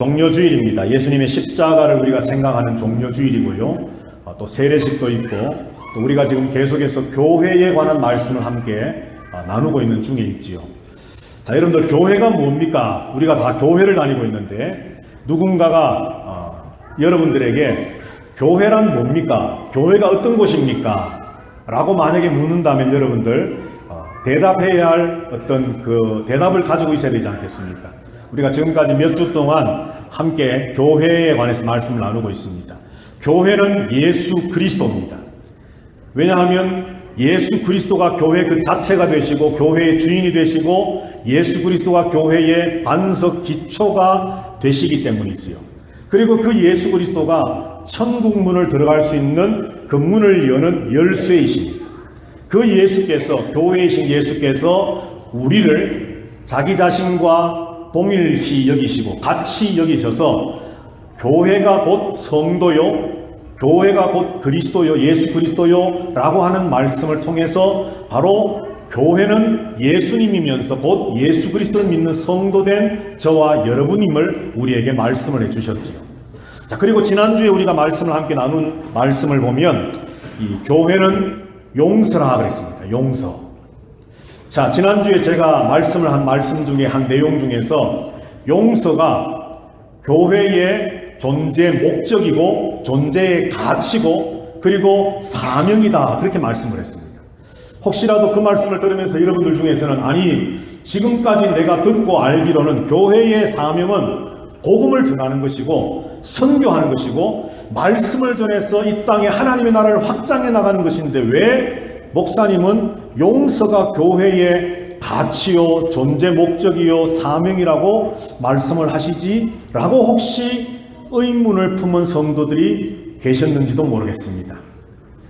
종려주일입니다. 예수님의 십자가를 우리가 생각하는 종려주일이고요. 또 세례식도 있고, 또 우리가 지금 계속해서 교회에 관한 말씀을 함께 나누고 있는 중에 있지요. 자, 여러분들, 교회가 뭡니까? 우리가 다 교회를 다니고 있는데, 누군가가 여러분들에게 교회란 뭡니까? 교회가 어떤 곳입니까? 라고 만약에 묻는다면 여러분들 대답해야 할 어떤 그 대답을 가지고 있어야 되지 않겠습니까? 우리가 지금까지 몇 주 동안 함께 교회에 관해서 말씀을 나누고 있습니다. 교회는 예수 그리스도입니다. 왜냐하면 예수 그리스도가 교회 그 자체가 되시고 교회의 주인이 되시고 예수 그리스도가 교회의 반석 기초가 되시기 때문이지요. 그리고 그 예수 그리스도가 천국 문을 들어갈 수 있는 그 문을 여는 열쇠이십니다. 그 예수께서, 교회이신 예수께서 우리를 자기 자신과 동일시 여기시고 같이 여기셔서 교회가 곧 성도요, 교회가 곧 그리스도요, 예수 그리스도요 라고 하는 말씀을 통해서 바로 교회는 예수님이면서 곧 예수 그리스도를 믿는 성도된 저와 여러분임을 우리에게 말씀을 해주셨죠. 자, 그리고 지난주에 우리가 말씀을 함께 나눈 말씀을 보면 이 교회는 용서라 그랬습니다. 용서. 자, 지난주에 제가 말씀을 한 말씀 중에 한 내용 중에서 용서가 교회의 존재 목적이고 존재의 가치고 그리고 사명이다 그렇게 말씀을 했습니다. 혹시라도 그 말씀을 들으면서 여러분들 중에서는 아니 지금까지 내가 듣고 알기로는 교회의 사명은 복음을 전하는 것이고 선교하는 것이고 말씀을 전해서 이 땅에 하나님의 나라를 확장해 나가는 것인데 왜 목사님은 용서가 교회의 가치요, 존재 목적이요, 사명이라고 말씀을 하시지? 라고 혹시 의문을 품은 성도들이 계셨는지도 모르겠습니다.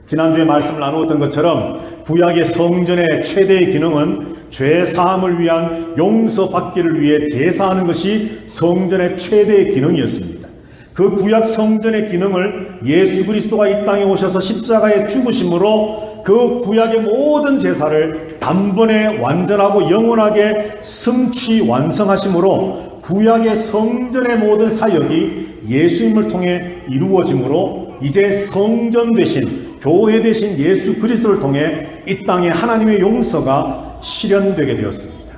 지난주에 말씀을 나누었던 것처럼 구약의 성전의 최대의 기능은 죄 사함을 위한 용서받기를 위해 제사하는 것이 성전의 최대의 기능이었습니다. 그 구약 성전의 기능을 예수 그리스도가 이 땅에 오셔서 십자가에 죽으심으로 그 구약의 모든 제사를 단번에 완전하고 영원하게 성취 완성하심으로 구약의 성전의 모든 사역이 예수님을 통해 이루어지므로 이제 성전 되신 교회 되신 예수 그리스도를 통해 이 땅에 하나님의 용서가 실현되게 되었습니다.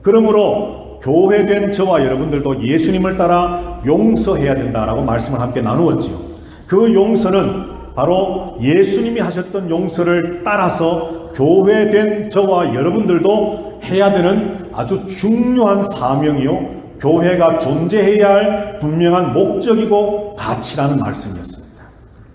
그러므로 교회된 저와 여러분들도 예수님을 따라 용서해야 된다라고 말씀을 함께 나누었지요. 그 용서는 바로 예수님이 하셨던 용서를 따라서 교회된 저와 여러분들도 해야 되는 아주 중요한 사명이요, 교회가 존재해야 할 분명한 목적이고 가치라는 말씀이었습니다.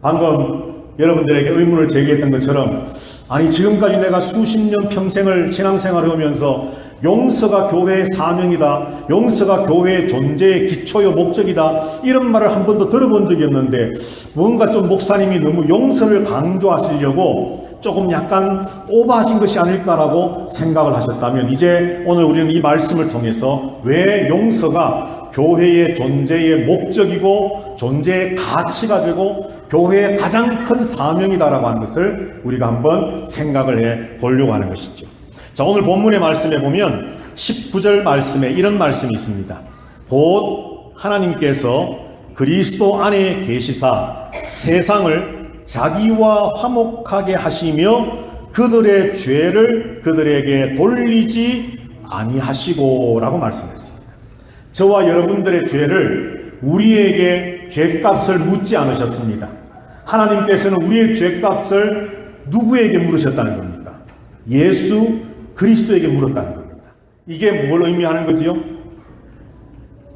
방금 여러분들에게 의문을 제기했던 것처럼 아니 지금까지 내가 수십 년 평생을 신앙생활을 하면서 용서가 교회의 사명이다, 용서가 교회의 존재의 기초요 목적이다 이런 말을 한 번도 들어본 적이 없는데 뭔가 좀 목사님이 너무 용서를 강조하시려고 조금 약간 오버하신 것이 아닐까라고 생각을 하셨다면 이제 오늘 우리는 이 말씀을 통해서 왜 용서가 교회의 존재의 목적이고 존재의 가치가 되고 교회의 가장 큰 사명이다라고 하는 것을 우리가 한번 생각을 해 보려고 하는 것이죠. 자, 오늘 본문의 말씀에 보면 19절 말씀에 이런 말씀이 있습니다. 곧 하나님께서 그리스도 안에 계시사 세상을 자기와 화목하게 하시며 그들의 죄를 그들에게 돌리지 아니하시고 라고 말씀했습니다. 저와 여러분들의 죄를 우리에게 죄값을 묻지 않으셨습니다. 하나님께서는 우리의 죄값을 누구에게 물으셨다는 겁니까? 예수 그리스도에게 물었다는 겁니다. 이게 뭘 의미하는 거지요?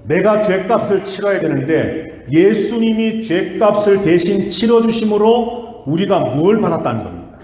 내가 죄값을 치러야 되는데 예수님이 죄값을 대신 치러주심으로 우리가 뭘 받았다는 겁니다?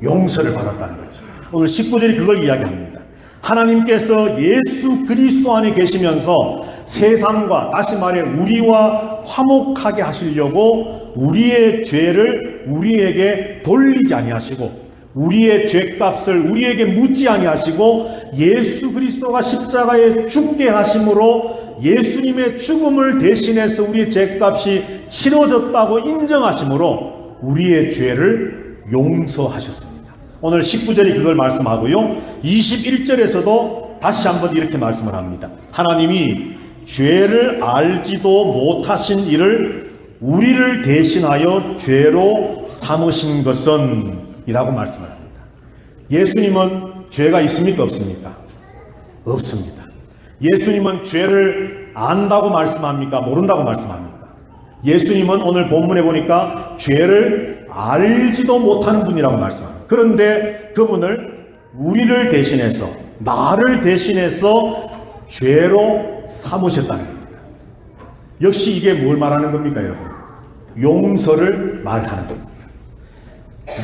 용서를 받았다는 거죠. 오늘 19절이 그걸 이야기합니다. 하나님께서 예수 그리스도 안에 계시면서 세상과 다시 말해 우리와 화목하게 하시려고 우리의 죄를 우리에게 돌리지 아니하시고 우리의 죄값을 우리에게 묻지 아니하시고 예수 그리스도가 십자가에 죽게 하심으로 예수님의 죽음을 대신해서 우리의 죄값이 치러졌다고 인정하심으로 우리의 죄를 용서하셨습니다. 오늘 19절이 그걸 말씀하고요. 21절에서도 다시 한번 이렇게 말씀을 합니다. 하나님이 죄를 알지도 못하신 이를 우리를 대신하여 죄로 삼으신 것은 이라고 말씀을 합니다. 예수님은 죄가 있습니까? 없습니까? 없습니다. 예수님은 죄를 안다고 말씀합니까? 모른다고 말씀합니까? 예수님은 오늘 본문에 보니까 죄를 알지도 못하는 분이라고 말씀합니다. 그런데 그분을 우리를 대신해서, 나를 대신해서 죄로 삼으셨다는 겁니다. 역시 이게 뭘 말하는 겁니까, 여러분? 용서를 말하는 겁니다.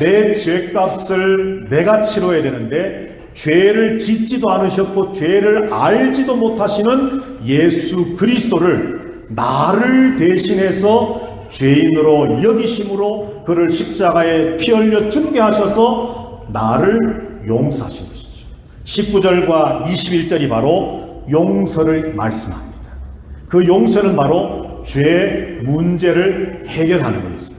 내 죄값을 내가 치러야 되는데 죄를 짓지도 않으셨고 죄를 알지도 못하시는 예수 그리스도를 나를 대신해서 죄인으로 여기심으로 그를 십자가에 피 흘려 죽게 하셔서 나를 용서하신 것이죠. 19절과 21절이 바로 용서를 말씀합니다. 그 용서는 바로 죄 문제를 해결하는 것입니다.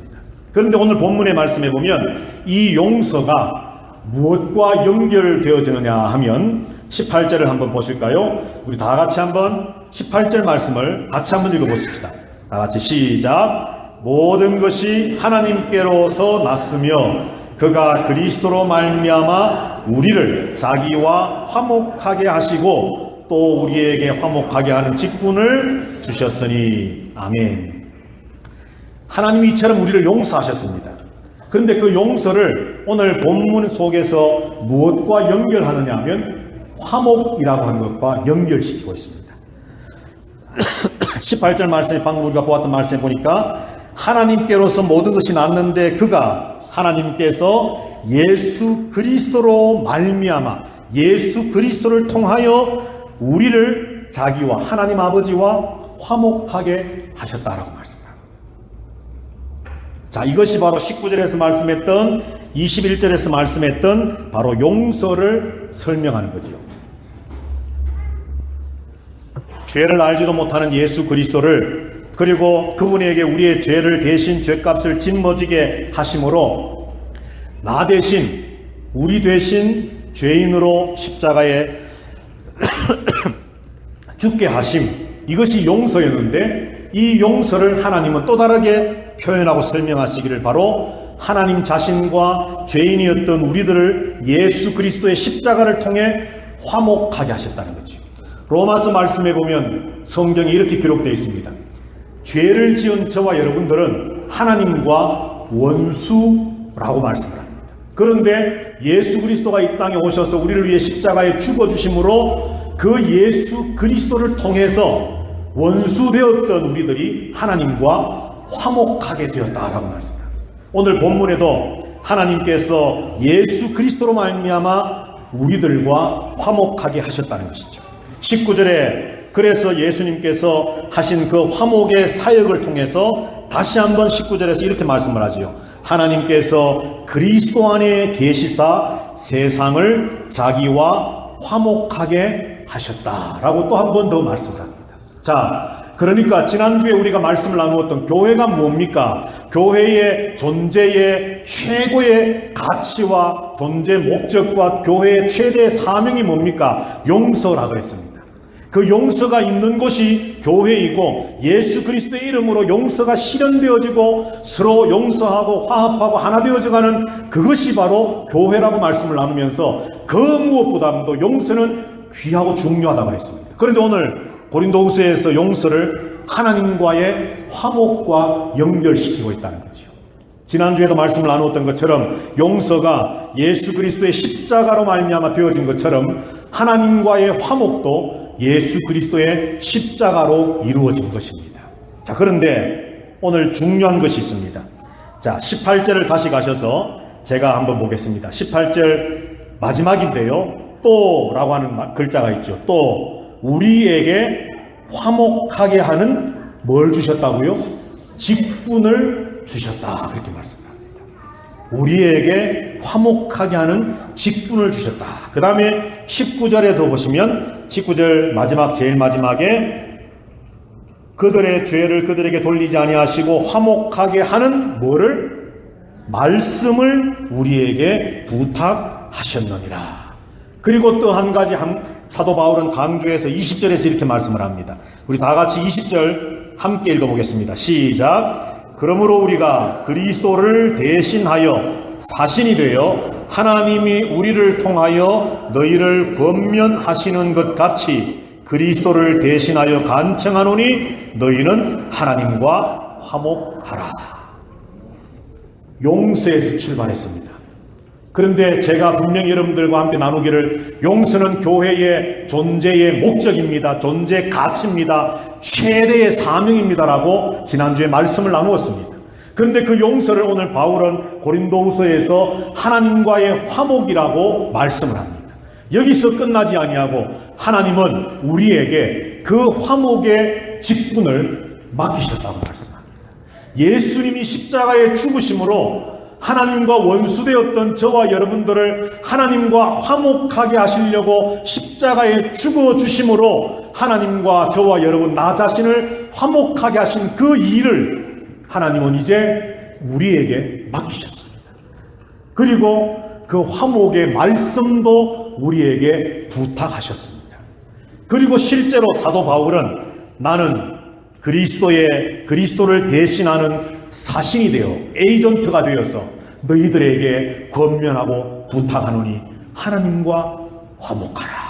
그런데 오늘 본문의 말씀에 보면 이 용서가 무엇과 연결되어지느냐 하면 18절을 한번 보실까요? 우리 다 같이 한번 18절 말씀을 같이 한번 읽어보십시다. 다 같이 시작. 모든 것이 하나님께로서 났으며 그가 그리스도로 말미암아 우리를 자기와 화목하게 하시고 또 우리에게 화목하게 하는 직분을 주셨으니 아멘. 하나님이 이처럼 우리를 용서하셨습니다. 그런데 그 용서를 오늘 본문 속에서 무엇과 연결하느냐 하면 화목이라고 하는 것과 연결시키고 있습니다. 18절 말씀에 방금 우리가 보았던 말씀에 보니까 하나님께로서 모든 것이 났는데 그가 하나님께서 예수 그리스도로 말미암아 예수 그리스도를 통하여 우리를 자기와 하나님 아버지와 화목하게 하셨다라고 말씀합니다. 자, 이것이 바로 19절에서 말씀했던 21절에서 말씀했던 바로 용서를 설명하는 거죠. 죄를 알지도 못하는 예수 그리스도를 그리고 그분에게 우리의 죄를 대신 죄값을 짊어지게 하심으로 나 대신 우리 대신 죄인으로 십자가에 죽게 하심, 이것이 용서였는데 이 용서를 하나님은 또 다르게 표현하고 설명하시기를 바로 하나님 자신과 죄인이었던 우리들을 예수 그리스도의 십자가를 통해 화목하게 하셨다는 거죠. 로마서 말씀에 보면 성경에 이렇게 기록되어 있습니다. 죄를 지은 저와 여러분들은 하나님과 원수라고 말씀을 합니다. 그런데 예수 그리스도가 이 땅에 오셔서 우리를 위해 십자가에 죽어주심으로 그 예수 그리스도를 통해서 원수되었던 우리들이 하나님과 화목하게 되었다라고 말씀합니다. 오늘 본문에도 하나님께서 예수 그리스도로 말미암아 우리들과 화목하게 하셨다는 것이죠. 19절에 그래서 예수님께서 하신 그 화목의 사역을 통해서 다시 한번 19절에서 이렇게 말씀을 하지요. 하나님께서 그리스도 안에 계시사 세상을 자기와 화목하게 하셨다라고 또 한 번 더 말씀을 합니다. 자, 그러니까 지난주에 우리가 말씀을 나누었던 교회가 뭡니까? 교회의 존재의 최고의 가치와 존재 목적과 교회의 최대의 사명이 뭡니까? 용서라고 했습니다. 그 용서가 있는 곳이 교회이고 예수 그리스도의 이름으로 용서가 실현되어지고 서로 용서하고 화합하고 하나 되어져가는 그것이 바로 교회라고 말씀을 나누면서 그 무엇보다도 용서는 귀하고 중요하다고 했습니다. 그런데 오늘 고린도후서에서 용서를 하나님과의 화목과 연결시키고 있다는 거죠. 지난주에도 말씀을 나누었던 것처럼 용서가 예수 그리스도의 십자가로 말미암아 되어진 것처럼 하나님과의 화목도 예수 그리스도의 십자가로 이루어진 것입니다. 자, 그런데 오늘 중요한 것이 있습니다. 자, 18절을 다시 가셔서 제가 한번 보겠습니다. 18절 마지막인데요. 또라고 하는 글자가 있죠. 또 우리에게 화목하게 하는 뭘 주셨다고요? 직분을 주셨다. 그렇게 말씀합니다. 우리에게 화목하게 하는 직분을 주셨다. 그 다음에 19절에도 보시면 19절 마지막 제일 마지막에 그들의 죄를 그들에게 돌리지 아니하시고 화목하게 하는 뭐를? 말씀을 우리에게 부탁하셨느니라. 그리고 또 한 가지 사도 바울은 강조해서 20절에서 이렇게 말씀을 합니다. 우리 다 같이 20절 함께 읽어보겠습니다. 시작. 그러므로 우리가 그리스도를 대신하여 사신이 되어 하나님이 우리를 통하여 너희를 권면하시는 것 같이 그리스도를 대신하여 간청하노니 너희는 하나님과 화목하라. 용서에서 출발했습니다. 그런데 제가 분명히 여러분들과 함께 나누기를 용서는 교회의 존재의 목적입니다. 존재 가치입니다. 최대의 사명입니다라고 지난주에 말씀을 나누었습니다. 그런데 그 용서를 오늘 바울은 고린도후서에서 하나님과의 화목이라고 말씀을 합니다. 여기서 끝나지 아니하고 하나님은 우리에게 그 화목의 직분을 맡기셨다고 말씀합니다. 예수님이 십자가에 죽으심으로 하나님과 원수되었던 저와 여러분들을 하나님과 화목하게 하시려고 십자가에 죽어주심으로 하나님과 저와 여러분 나 자신을 화목하게 하신 그 일을 하나님은 이제 우리에게 맡기셨습니다. 그리고 그 화목의 말씀도 우리에게 부탁하셨습니다. 그리고 실제로 사도 바울은 나는 그리스도를 대신하는 사신이 되어 에이전트가 되어서 너희들에게 권면하고 부탁하노니 하나님과 화목하라.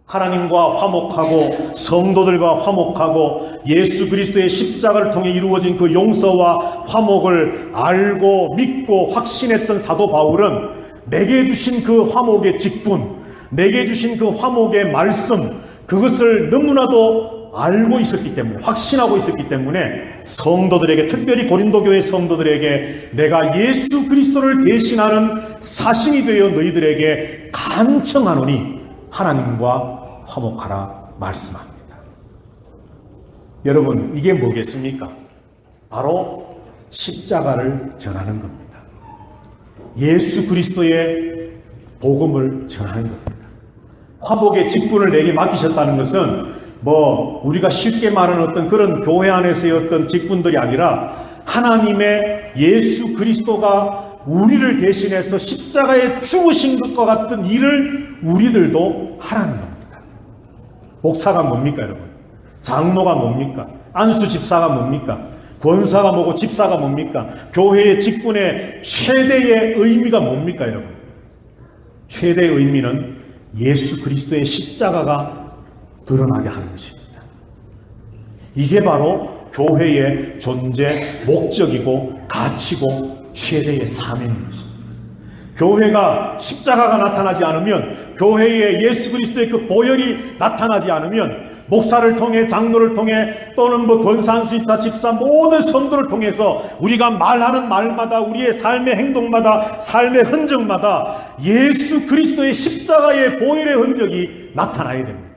하나님과 화목하고 성도들과 화목하고 예수 그리스도의 십자가를 통해 이루어진 그 용서와 화목을 알고 믿고 확신했던 사도 바울은 내게 주신 그 화목의 직분, 내게 주신 그 화목의 말씀, 그것을 너무나도 알고 있었기 때문에, 확신하고 있었기 때문에 성도들에게, 특별히 고린도 교회 성도들에게 내가 예수 그리스도를 대신하는 사신이 되어 너희들에게 간청하노니 하나님과 화목하라 말씀합니다. 여러분, 이게 뭐겠습니까? 바로 십자가를 전하는 겁니다. 예수 그리스도의 복음을 전하는 겁니다. 화목의 직분을 내게 맡기셨다는 것은 우리가 쉽게 말하는 어떤 그런 교회 안에서의 어떤 직분들이 아니라 하나님의 예수 그리스도가 우리를 대신해서 십자가에 죽으신 것과 같은 일을 우리들도 하라는 겁니다. 목사가 뭡니까, 여러분? 장로가 뭡니까? 안수 집사가 뭡니까? 권사가 뭐고 집사가 뭡니까? 교회의 직분의 최대의 의미가 뭡니까, 여러분? 최대의 의미는 예수 그리스도의 십자가가 드러나게 하는 것입니다. 이게 바로 교회의 존재 목적이고 가치고 최대의 사명인 것입니다. 교회가 십자가가 나타나지 않으면, 교회에 예수 그리스도의 그 보혈이 나타나지 않으면 목사를 통해, 장로를 통해, 또는 권사안수입사, 집사 모든 성도를 통해서 우리가 말하는 말마다, 우리의 삶의 행동마다, 삶의 흔적마다 예수 그리스도의 십자가의 보혈의 흔적이 나타나야 됩니다.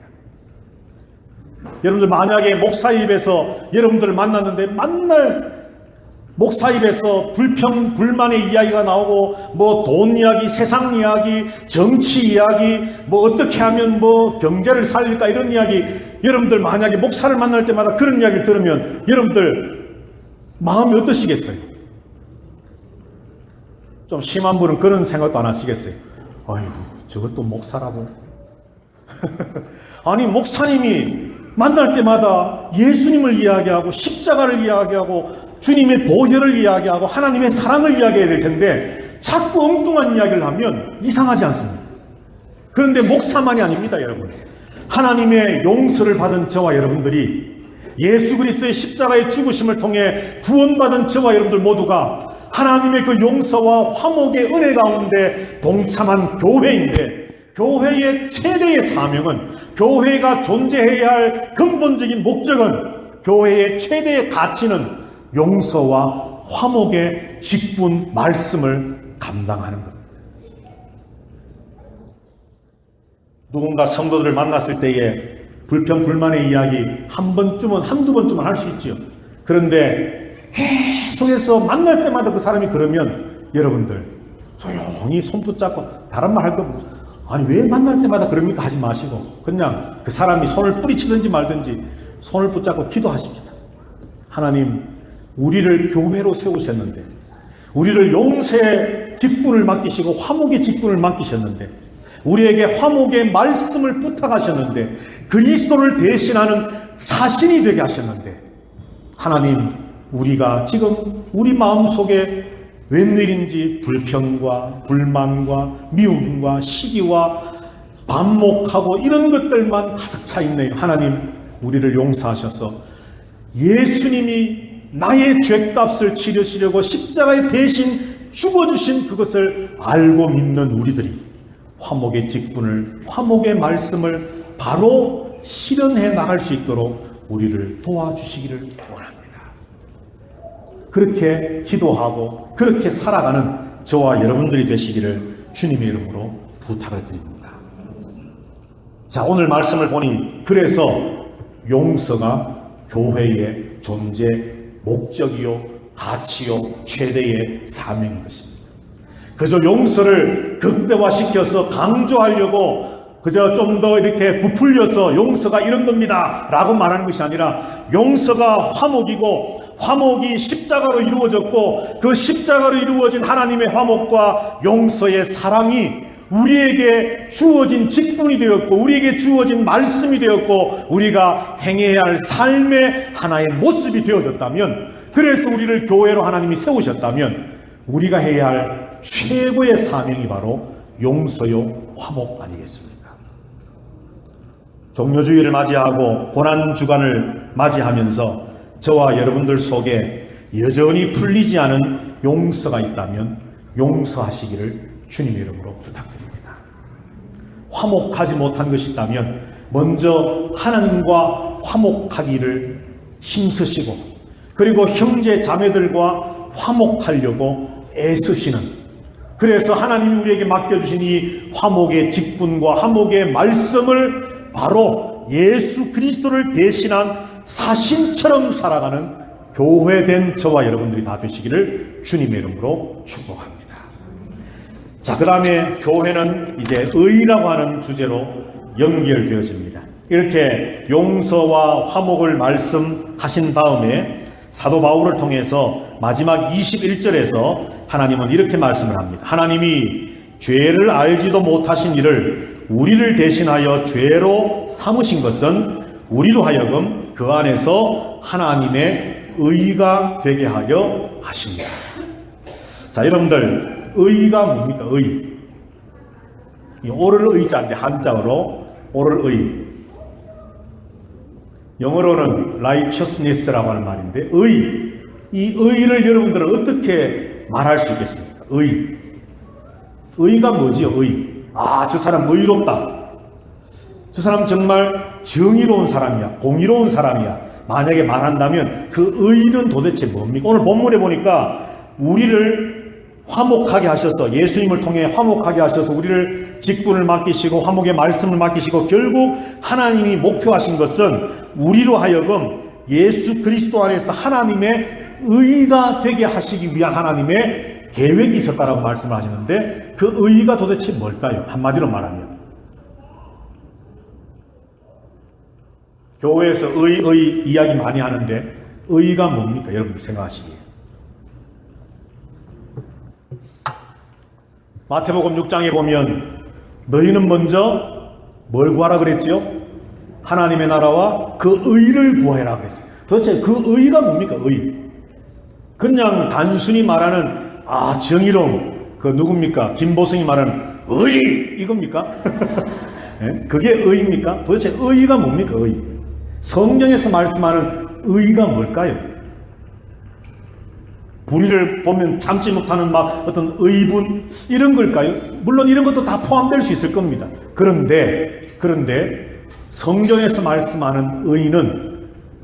여러분들 만약에 목사 입에서 여러분들을 만났는데 만날 목사 입에서 불만의 이야기가 나오고 돈 이야기, 세상 이야기, 정치 이야기, 어떻게 하면 경제를 살릴까 이런 이야기, 여러분들 만약에 목사를 만날 때마다 그런 이야기를 들으면 여러분들 마음이 어떠시겠어요? 좀 심한 분은 그런 생각도 안 하시겠어요? 아유, 저것도 목사라고? 아니, 목사님이 만날 때마다 예수님을 이야기하고 십자가를 이야기하고 주님의 보혈을 이야기하고 하나님의 사랑을 이야기해야 될 텐데 자꾸 엉뚱한 이야기를 하면 이상하지 않습니까? 그런데 목사만이 아닙니다, 여러분. 하나님의 용서를 받은 저와 여러분들이, 예수 그리스도의 십자가의 죽으심을 통해 구원받은 저와 여러분들 모두가 하나님의 그 용서와 화목의 은혜 가운데 동참한 교회인데, 교회의 최대의 사명은, 교회가 존재해야 할 근본적인 목적은, 교회의 최대의 가치는 용서와 화목의 직분 말씀을 감당하는 겁니다. 누군가 성도들을 만났을 때에 불평불만의 이야기 한두 번쯤은 할 수 있죠. 그런데 계속해서 만날 때마다 그 사람이 그러면 여러분들 조용히 손 붙잡고, 다른 말 할 거 아니 왜 만날 때마다 그럽니까 하지 마시고 그냥 그 사람이 손을 뿌리치든지 말든지 손을 붙잡고 기도하십시다. 하나님, 우리를 교회로 세우셨는데, 우리를 용서의 직분을 맡기시고 화목의 직분을 맡기셨는데, 우리에게 화목의 말씀을 부탁하셨는데 그리스도를 대신하는 사신이 되게 하셨는데 하나님, 우리가 지금 우리 마음속에 웬일인지 불평과 불만과 미움과 시기와 반목하고 이런 것들만 가득 차 있네요. 하나님, 우리를 용서하셔서 예수님이 나의 죄값을 치르시려고 십자가에 대신 죽어주신 그것을 알고 믿는 우리들이 화목의 직분을, 화목의 말씀을 바로 실현해 나갈 수 있도록 우리를 도와주시기를 원합니다. 그렇게 기도하고 그렇게 살아가는 저와 여러분들이 되시기를 주님의 이름으로 부탁을 드립니다. 자, 오늘 말씀을 보니 그래서 용서가 교회의 존재 목적이요, 가치요, 최대의 사명인 것입니다. 그저 용서를 극대화시켜서 강조하려고 그저 좀 더 이렇게 부풀려서 용서가 이런 겁니다 라고 말하는 것이 아니라 용서가 화목이고 화목이 십자가로 이루어졌고 그 십자가로 이루어진 하나님의 화목과 용서의 사랑이 우리에게 주어진 직분이 되었고 우리에게 주어진 말씀이 되었고 우리가 행해야 할 삶의 하나의 모습이 되어졌다면, 그래서 우리를 교회로 하나님이 세우셨다면 우리가 해야 할 최고의 사명이 바로 용서요 화목 아니겠습니까? 종료주의를 맞이하고 고난주간을 맞이하면서 저와 여러분들 속에 여전히 풀리지 않은 용서가 있다면 용서하시기를 주님의 이름으로 부탁드립니다. 화목하지 못한 것이 있다면 먼저 하나님과 화목하기를 힘쓰시고 그리고 형제 자매들과 화목하려고 애쓰시는, 그래서 하나님이 우리에게 맡겨주신 이 화목의 직분과 화목의 말씀을 바로 예수 그리스도를 대신한 사신처럼 살아가는 교회된 저와 여러분들이 다 되시기를 주님의 이름으로 축복합니다. 자, 그 다음에 교회는 이제 의라고 하는 주제로 연결되어집니다. 이렇게 용서와 화목을 말씀하신 다음에 사도 바울을 통해서 마지막 21절에서 하나님은 이렇게 말씀을 합니다. 하나님이 죄를 알지도 못하신 이를 우리를 대신하여 죄로 삼으신 것은 우리로 하여금 그 안에서 하나님의 의가 되게 하려 하십니다. 자, 여러분들, 의가 뭡니까? 의. 이 오를 의자인데 한자어로 오를 의. 영어로는 righteousness라고 하는 말인데 의. 이 의를 여러분들은 어떻게 말할 수 있겠습니까? 의. 의가 뭐지요? 의. 아, 저 사람 의롭다. 저 사람 정말 정의로운 사람이야. 공의로운 사람이야. 만약에 말한다면 그 의는 도대체 뭡니까? 오늘 본문에 보니까 우리를 화목하게 하셔서, 예수님을 통해 화목하게 하셔서 우리를 직분을 맡기시고 화목의 말씀을 맡기시고 결국 하나님이 목표하신 것은 우리로 하여금 예수 그리스도 안에서 하나님의 의가 되게 하시기 위한 하나님의 계획이 있었다라고 말씀을 하시는데 그 의가 도대체 뭘까요? 한마디로 말하면 교회에서 의 이야기 많이 하는데 의가 뭡니까? 여러분 생각하시기에 마태복음 6장에 보면 너희는 먼저 뭘 구하라 그랬지요? 하나님의 나라와 그 의를 구하라 그랬어요. 도대체 그 의가 뭡니까? 의. 그냥 단순히 말하는 정의로움, 그 누굽니까? 김보승이 말하는 의리 이겁니까? 네? 그게 의입니까? 도대체 의가 뭡니까? 의. 성경에서 말씀하는 의가 뭘까요? 불의를 보면 참지 못하는 막 어떤 의분 이런 걸까요? 물론 이런 것도 다 포함될 수 있을 겁니다. 그런데 성경에서 말씀하는 의는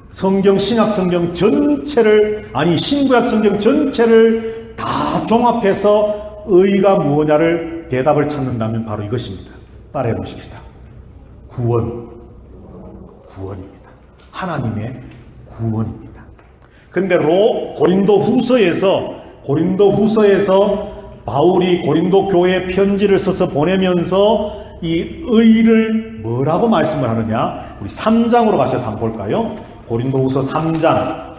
성경, 신약 성경 전체를, 아니 신구약 성경 전체를 다 종합해서 의가 무엇냐를 대답을 찾는다면 바로 이것입니다. 따라해 보십시다. 구원입니다. 하나님의 구원입니다. 근데 고린도 후서에서 바울이 고린도 교회에 편지를 써서 보내면서 이 의를 뭐라고 말씀을 하느냐? 우리 3장으로 가셔서 한번 볼까요? 고린도후서 3장.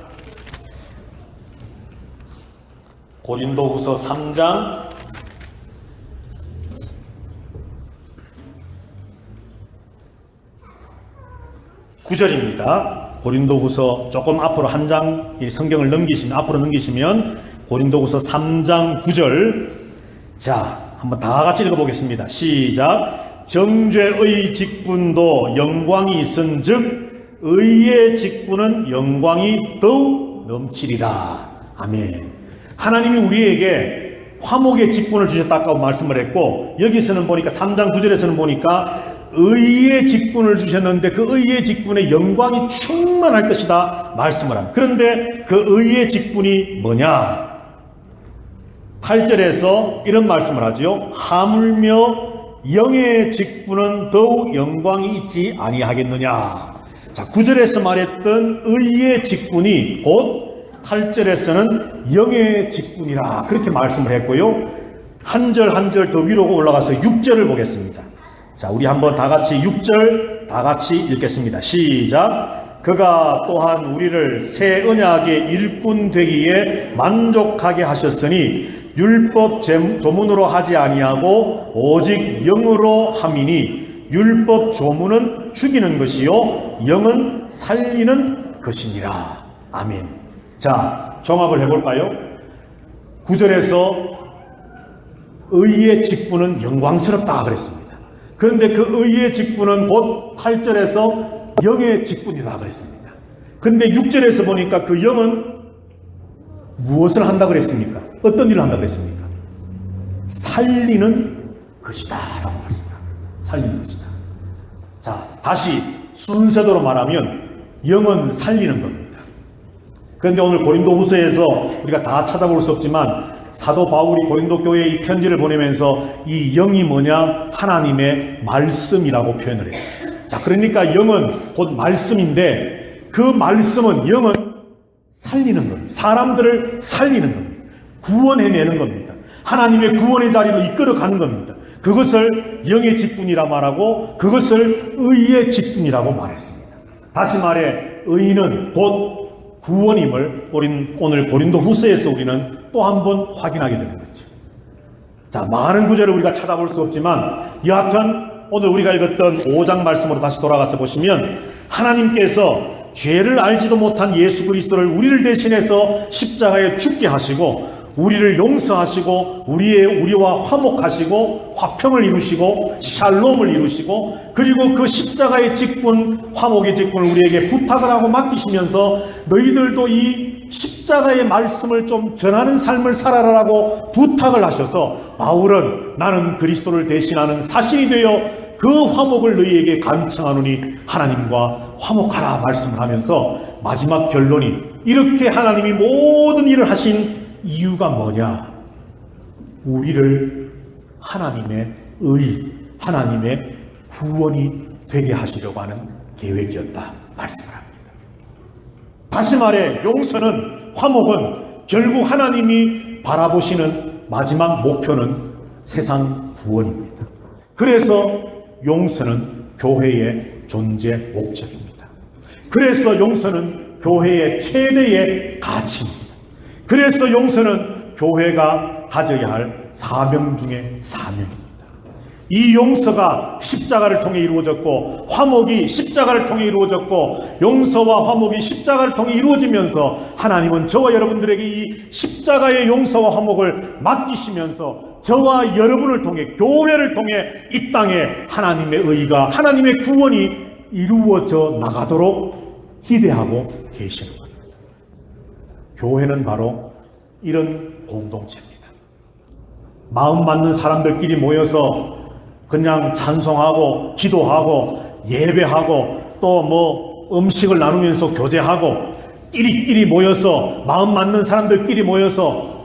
고린도후서 3장 9절입니다. 고린도후서 조금 앞으로 한 장 성경을 앞으로 넘기시면 고린도후서 3장 9절. 자, 한번 다 같이 읽어보겠습니다. 시작. 정죄의 직분도 영광이 있은즉 의의 직분은 영광이 더욱 넘치리라. 아멘. 하나님이 우리에게 화목의 직분을 주셨다고 말씀을 했고, 여기서는 보니까 3장 9절에서는 보니까 의의 직분을 주셨는데 그 의의 직분의 영광이 충만할 것이다 말씀을 합니다. 그런데 그 의의 직분이 뭐냐? 8절에서 이런 말씀을 하죠. 하물며 영의 직분은 더욱 영광이 있지 아니하겠느냐. 자, 9절에서 말했던 의의 직분이 곧 8절에서는 영의 직분이라 그렇게 말씀을 했고요. 한 절 한 절 더 위로 올라가서 6절을 보겠습니다. 자, 우리 한번 다 같이 6절 다 같이 읽겠습니다. 시작. 그가 또한 우리를 새 언약의 일꾼 되기에 만족하게 하셨으니 율법 조문으로 하지 아니하고 오직 영으로 함이니 율법 조문은 죽이는 것이요 영은 살리는 것이니라. 아멘. 자, 종합을 해볼까요? 9절에서 의의 직분은 영광스럽다 그랬습니다. 그런데 그 의의 직분은 곧 8절에서 영의 직분이다 그랬습니다. 그런데 6절에서 보니까 그 영은 무엇을 한다 그랬습니까? 어떤 일을 한다 그랬습니까? 살리는 것이다 라고 말했습니다. 살리는 것이다. 자, 다시 순서대로 말하면 영은 살리는 겁니다. 그런데 오늘 고린도후서에서 우리가 다 찾아볼 수 없지만 사도 바울이 고린도 교회에 이 편지를 보내면서 이 영이 뭐냐? 하나님의 말씀이라고 표현을 했어요. 자, 그러니까 영은 곧 말씀인데 그 말씀은 영은 살리는 겁니다. 사람들을 살리는 겁니다. 구원해내는 겁니다. 하나님의 구원의 자리로 이끌어가는 겁니다. 그것을 영의 직분이라 말하고 그것을 의의 직분이라고 말했습니다. 다시 말해 의는 곧 구원임을 오늘 고린도후서에서 우리는 또 한 번 확인하게 되는 거죠. 자, 많은 구절을 우리가 찾아볼 수 없지만 여하튼 오늘 우리가 읽었던 5장 말씀으로 다시 돌아가서 보시면 하나님께서 죄를 알지도 못한 예수 그리스도를 우리를 대신해서 십자가에 죽게 하시고 우리를 용서하시고 우리와 화목하시고 화평을 이루시고 샬롬을 이루시고 그리고 그 십자가의 직분, 화목의 직분을 우리에게 부탁을 하고 맡기시면서 너희들도 이 십자가의 말씀을 좀 전하는 삶을 살아라라고 부탁을 하셔서 바울은 나는 그리스도를 대신하는 사신이 되어 그 화목을 너희에게 간청하노니 하나님과 화목하라 말씀을 하면서 마지막 결론이 이렇게 하나님이 모든 일을 하신 이유가 뭐냐? 우리를 하나님의 하나님의 구원이 되게 하시려고 하는 계획이었다 말씀을 합니다. 다시 말해 용서는, 화목은 결국 하나님이 바라보시는 마지막 목표는 세상 구원입니다. 그래서 용서는 교회의 존재 목적입니다. 그래서 용서는 교회의 최대의 가치입니다. 그래서 용서는 교회가 가져야 할 사명 중에 사명입니다. 이 용서가 십자가를 통해 이루어졌고 화목이 십자가를 통해 이루어졌고 용서와 화목이 십자가를 통해 이루어지면서 하나님은 저와 여러분들에게 이 십자가의 용서와 화목을 맡기시면서 저와 여러분을 통해 교회를 통해 이 땅에 하나님의 의가 하나님의 구원이 이루어져 나가도록 기대하고 계시는 겁니다. 교회는 바로 이런 공동체입니다. 마음 맞는 사람들끼리 모여서 그냥 찬송하고 기도하고 예배하고 또 음식을 나누면서 교제하고 끼리끼리 모여서 마음 맞는 사람들끼리 모여서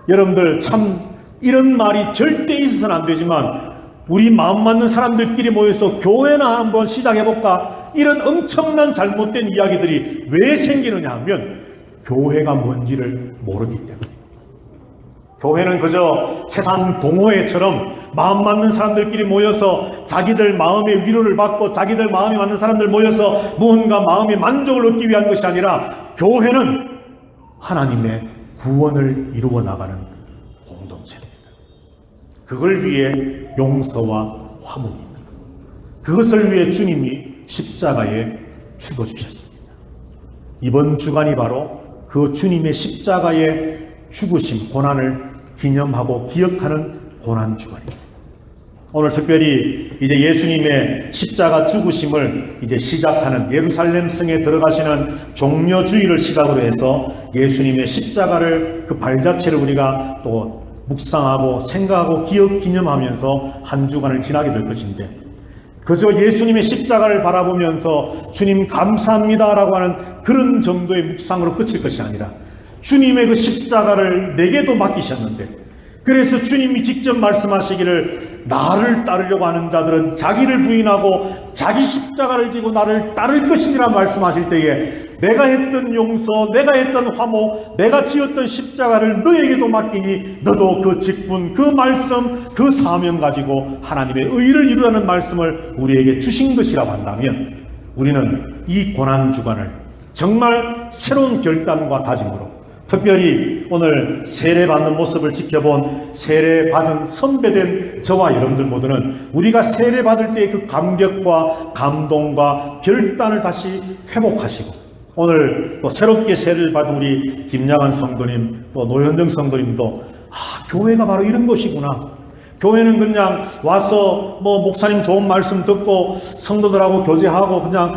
여러분들 참 이런 말이 절대 있어서는 안 되지만 우리 마음 맞는 사람들끼리 모여서 교회나 한번 시작해볼까 이런 엄청난 잘못된 이야기들이 왜 생기느냐 하면 교회가 뭔지를 모르기 때문에 교회는 그저 세상 동호회처럼 마음 맞는 사람들끼리 모여서 자기들 마음의 위로를 받고 자기들 마음에 맞는 사람들 모여서 무언가 마음의 만족을 얻기 위한 것이 아니라 교회는 하나님의 구원을 이루어 나가는 공동체입니다. 그걸 위해 용서와 화목입니다. 그것을 위해 주님이 십자가에 죽어주셨습니다. 이번 주간이 바로 그 주님의 십자가의 죽으심, 고난을 기념하고 기억하는 고난주간입니다. 오늘 특별히 이제 예수님의 십자가 죽으심을 이제 시작하는 예루살렘 성에 들어가시는 종려주일을 시작으로 해서 예수님의 십자가를 그 발자취를 우리가 또 묵상하고 생각하고 기억 기념하면서 한 주간을 지나게 될 것인데, 그저 예수님의 십자가를 바라보면서 주님 감사합니다라고 하는 그런 정도의 묵상으로 끝일 것이 아니라 주님의 그 십자가를 내게도 맡기셨는데, 그래서 주님이 직접 말씀하시기를 나를 따르려고 하는 자들은 자기를 부인하고 자기 십자가를 지고 나를 따를 것이니라 말씀하실 때에 내가 했던 용서, 내가 했던 화목, 내가 지었던 십자가를 너에게도 맡기니 너도 그 직분, 그 말씀, 그 사명 가지고 하나님의 의를 이루라는 말씀을 우리에게 주신 것이라고 한다면, 우리는 이 고난주간을 정말 새로운 결단과 다짐으로, 특별히 오늘 세례받는 모습을 지켜본 세례받은 선배된 저와 여러분들 모두는 우리가 세례받을 때의 그 감격과 감동과 결단을 다시 회복하시고, 오늘 또 새롭게 세례를 받은 우리 김양한 성도님, 또 노현정 성도님도 교회가 바로 이런 곳이구나. 교회는 그냥 와서 목사님 좋은 말씀 듣고 성도들하고 교제하고 그냥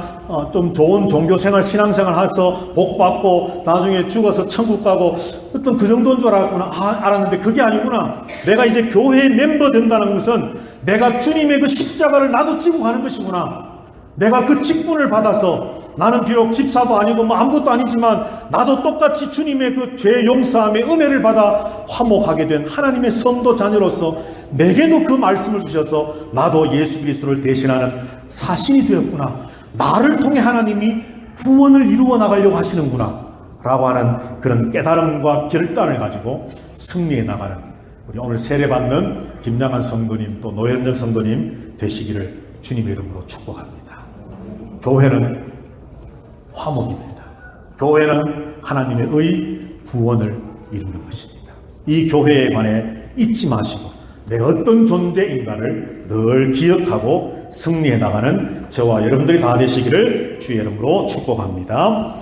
좀 좋은 종교생활, 신앙생활 해서 복 받고 나중에 죽어서 천국 가고 어떤 그 정도인 줄 알았는데 그게 아니구나. 내가 이제 교회의 멤버 된다는 것은 내가 주님의 그 십자가를 나도 지고 가는 것이구나. 내가 그 직분을 받아서 나는 비록 집사도 아니고 아무것도 아니지만 나도 똑같이 주님의 그 죄 용서함의 은혜를 받아 화목하게 된 하나님의 성도 자녀로서 내게도 그 말씀을 주셔서 나도 예수 그리스도를 대신하는 사신이 되었구나. 나를 통해 하나님이 구원을 이루어 나가려고 하시는구나 라고 하는 그런 깨달음과 결단을 가지고 승리해 나가는 우리 오늘 세례받는 김양한 성도님, 또 노현정 성도님 되시기를 주님의 이름으로 축복합니다. 교회는 화목입니다. 교회는 하나님의 구원을 이루는 것입니다. 이 교회에 관해 잊지 마시고 내가 어떤 존재인가를 늘 기억하고 승리해 나가는 저와 여러분들이 다 되시기를 주의 이름으로 축복합니다.